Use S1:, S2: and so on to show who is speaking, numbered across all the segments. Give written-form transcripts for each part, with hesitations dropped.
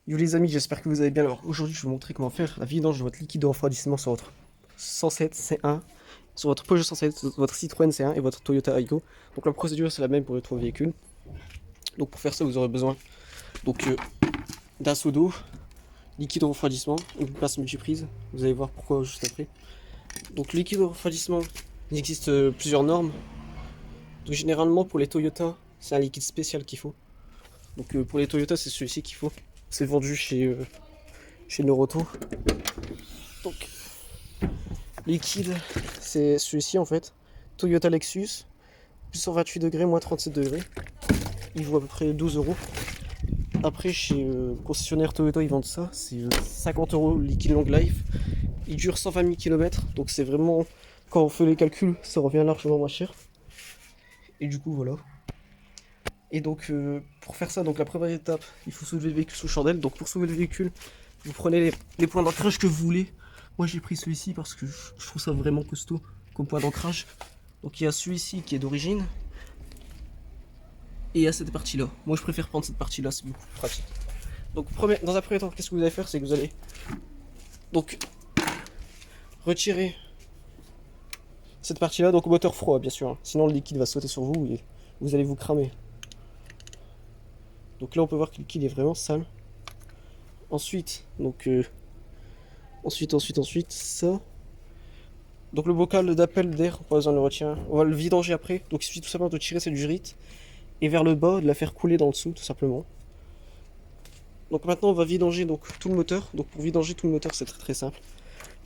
S1: Yo les amis, j'espère que vous allez bien. Alors aujourd'hui, je vais vous montrer comment faire la vidange de votre liquide de refroidissement sur votre 107 C1, sur votre Peugeot 107, sur votre Citroën C1 et votre Toyota Aygo. Donc la procédure c'est la même pour les trois véhicules. Donc pour faire ça, vous aurez besoin donc d'un seau d'eau, liquide de refroidissement, une pince multiprise. Vous allez voir pourquoi juste après. Donc le liquide de refroidissement, il existe plusieurs normes. Donc généralement pour les Toyota, c'est un liquide spécial qu'il faut. Donc pour les Toyota, c'est celui-ci qu'il faut. C'est vendu chez Noroto. Donc liquide, c'est celui-ci en fait. Toyota Lexus, plus 128 degrés, moins 37 degrés. Il vaut à peu près 12 euros. Après, chez concessionnaire Toyota, ils vendent ça. C'est 50 euros liquide long life. Il dure 120 000 km. Donc, c'est vraiment, quand on fait les calculs, ça revient largement moins cher. Et du coup, voilà. Et donc, pour faire ça, donc la première étape, il faut soulever le véhicule sous chandelle. Donc, pour soulever le véhicule, vous prenez les points d'ancrage que vous voulez. Moi, j'ai pris celui-ci parce que je trouve ça vraiment costaud comme point d'ancrage. Donc, il y a celui-ci qui est d'origine. Et il y a cette partie-là. Moi, je préfère prendre cette partie-là, c'est beaucoup plus pratique. Donc, dans un premier temps, qu'est-ce que vous allez faire? C'est que vous allez donc retirer cette partie-là, donc au moteur froid, bien sûr. Hein. Sinon, le liquide va sauter sur vous et vous allez vous cramer. Donc là, on peut voir que le liquide est vraiment sale. Ensuite, donc ensuite, ça. Donc le bocal d'appel d'air, pas besoin de le retirer. On va le vidanger après. Donc il suffit tout simplement de tirer cette jurite et vers le bas, de la faire couler dans le dessous, tout simplement. Donc maintenant, on va vidanger donc tout le moteur. Donc pour vidanger tout le moteur, c'est très simple.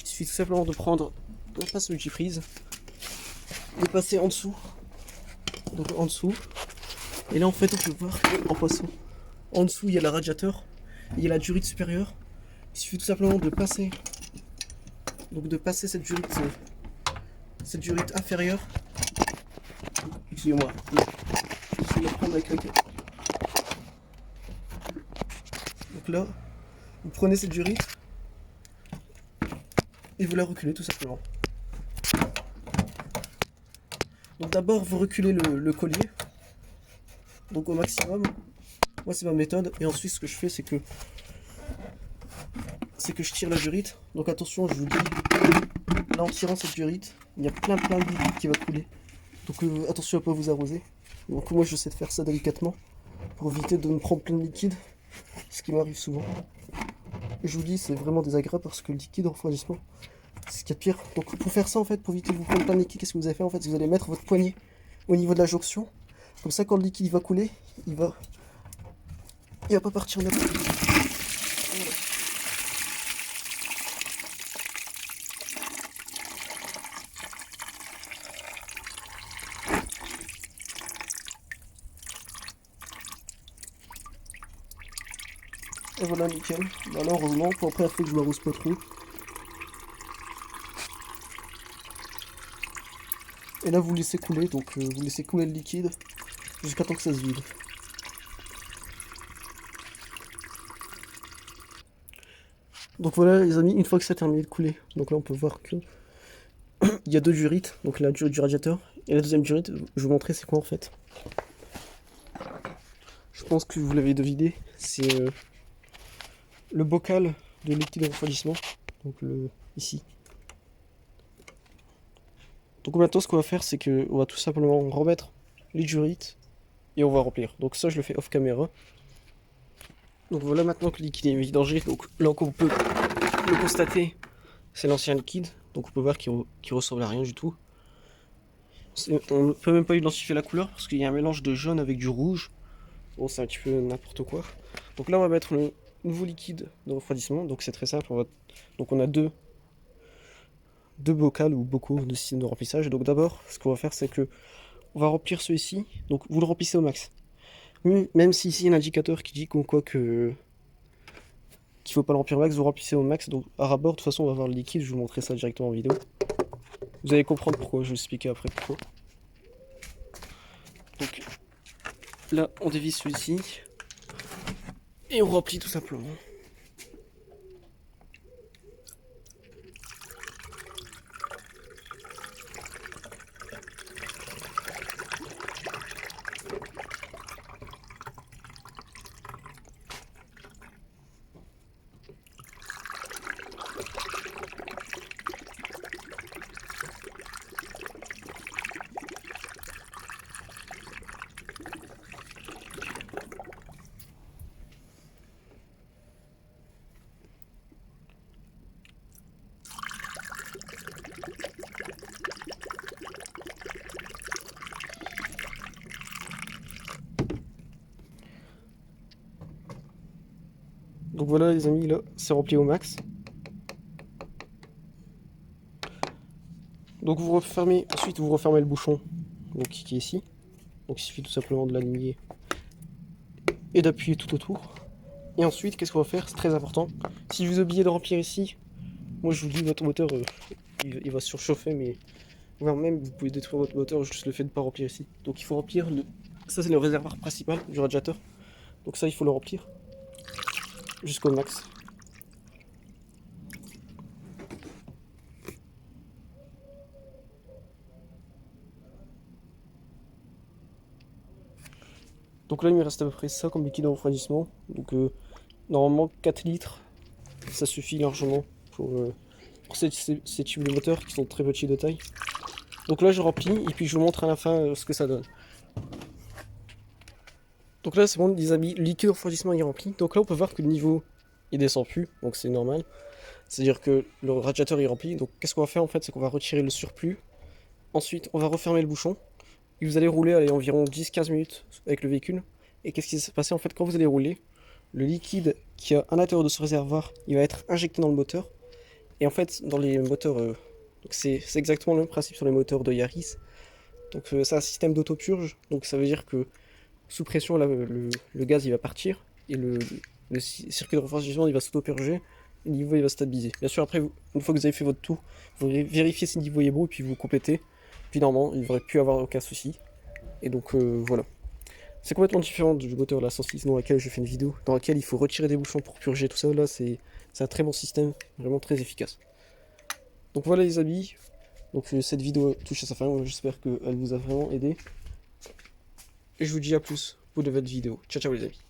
S1: Il suffit tout simplement de prendre la pince multiprise, de passer en dessous. Donc en dessous. Et là, en fait, on peut voir en passant. En dessous, il y a le radiateur, il y a la durite supérieure. Il suffit tout simplement de passer. Donc de passer cette durite inférieure. Excusez-moi. Je vais la prendre avec la queue. Donc là, vous prenez cette durite et vous la reculez tout simplement. Donc d'abord, vous reculez le collier. Donc au maximum. Moi, c'est ma méthode. Et ensuite, ce que je fais, c'est que je tire la durite. Donc attention, je vous dis, là en tirant cette durite, il y a plein de liquide qui va couler. Donc attention à ne pas vous arroser. Donc moi, j'essaie de faire ça délicatement pour éviter de me prendre plein de liquide, ce qui m'arrive souvent. Et je vous dis, c'est vraiment désagréable parce que le liquide en refroidissement, c'est ce qu'il y a de pire. Donc pour faire ça, en fait, pour éviter de vous prendre plein de liquide, qu'est-ce que vous allez faire? En fait, vous allez mettre votre poignet au niveau de la jonction. Comme ça, quand le liquide va couler, il va pas partir en après. Voilà. Et voilà, nickel. Voilà, heureusement, pour après, il faut que je m'arrose pas trop. Et là, vous laissez couler, donc vous laissez couler le liquide jusqu'à temps que ça se vide. Donc voilà, les amis, une fois que ça a terminé de couler, donc là, on peut voir que il y a deux durites, donc la durite du radiateur et la deuxième durite. Je vais vous montrer c'est quoi en fait. Je pense que vous l'avez deviné, c'est le bocal de liquide de refroidissement, donc ici. Donc maintenant, ce qu'on va faire, c'est que on va tout simplement remettre les durites et on va remplir. Donc ça, je le fais off caméra. Donc voilà, maintenant que le liquide est vidangé, donc là on peut le constater, c'est l'ancien liquide, donc on peut voir qu'il ressemble à rien du tout. On ne peut même pas identifier la couleur parce qu'il y a un mélange de jaune avec du rouge. Bon, c'est un petit peu n'importe quoi. Donc là, on va mettre le nouveau liquide de refroidissement. Donc c'est très simple. Donc on a deux bocals ou bocaux de système de remplissage. Donc d'abord, ce qu'on va faire, c'est que on va remplir celui-ci. Donc vous le remplissez au max. Même si ici il y a un indicateur qui dit qu'on quoi que qu'il faut pas le remplir au max, vous remplissez au max. Donc à rabord, de toute façon, on va voir le liquide. Je vais vous montrer ça directement en vidéo. Vous allez comprendre pourquoi. Je vais expliquer après pourquoi. Donc là, on dévisse celui-ci et on remplit tout simplement. Donc voilà les amis, là c'est rempli au max. Donc vous refermez, ensuite vous refermez le bouchon, donc qui est ici. Donc il suffit tout simplement de l'aligner et d'appuyer tout autour. Et ensuite, qu'est-ce qu'on va faire? C'est très important. Si vous oubliez de remplir ici, moi je vous dis, votre moteur il va surchauffer, mais voire même vous pouvez détruire votre moteur juste le fait de ne pas remplir ici. Donc il faut remplir le. Ça c'est le réservoir principal du radiateur. Donc ça il faut le remplir jusqu'au max. Donc là il me reste à peu près ça comme liquide de refroidissement. Donc normalement 4 litres, ça suffit largement pour ces types de moteurs qui sont très petits de taille. Donc là je remplis et puis je vous montre à la fin ce que ça donne. Donc là c'est bon les amis, le liquide de refroidissement est rempli. Donc là on peut voir que le niveau il descend plus, donc c'est normal. C'est-à-dire que le radiateur est rempli. Donc qu'est-ce qu'on va faire en fait, c'est qu'on va retirer le surplus. Ensuite on va refermer le bouchon. Et vous allez rouler allez, environ 10-15 minutes avec le véhicule. Et qu'est-ce qui s'est passé en fait quand vous allez rouler? Le liquide qui est à l'intérieur de ce réservoir, il va être injecté dans le moteur. Et en fait dans les moteurs, c'est exactement le même principe sur les moteurs de Yaris. Donc c'est un système d'autopurge. Donc ça veut dire que sous pression là, le gaz il va partir. Et le circuit de refroidissement il va s'auto-purger. Le niveau il va stabiliser. Bien sûr après une fois que vous avez fait votre tour, vous vérifiez si le niveau est bon et puis vous complétez. Puis normalement il ne devrait plus avoir aucun souci. Et donc voilà. C'est complètement différent du moteur la 106 dans laquelle je fais une vidéo, dans laquelle il faut retirer des bouchons pour purger tout ça. Là c'est un très bon système, vraiment très efficace. Donc voilà les amis, donc cette vidéo touche à sa fin, j'espère qu'elle vous a vraiment aidé. Et je vous dis à plus pour de nouvelles vidéos. Ciao ciao les amis.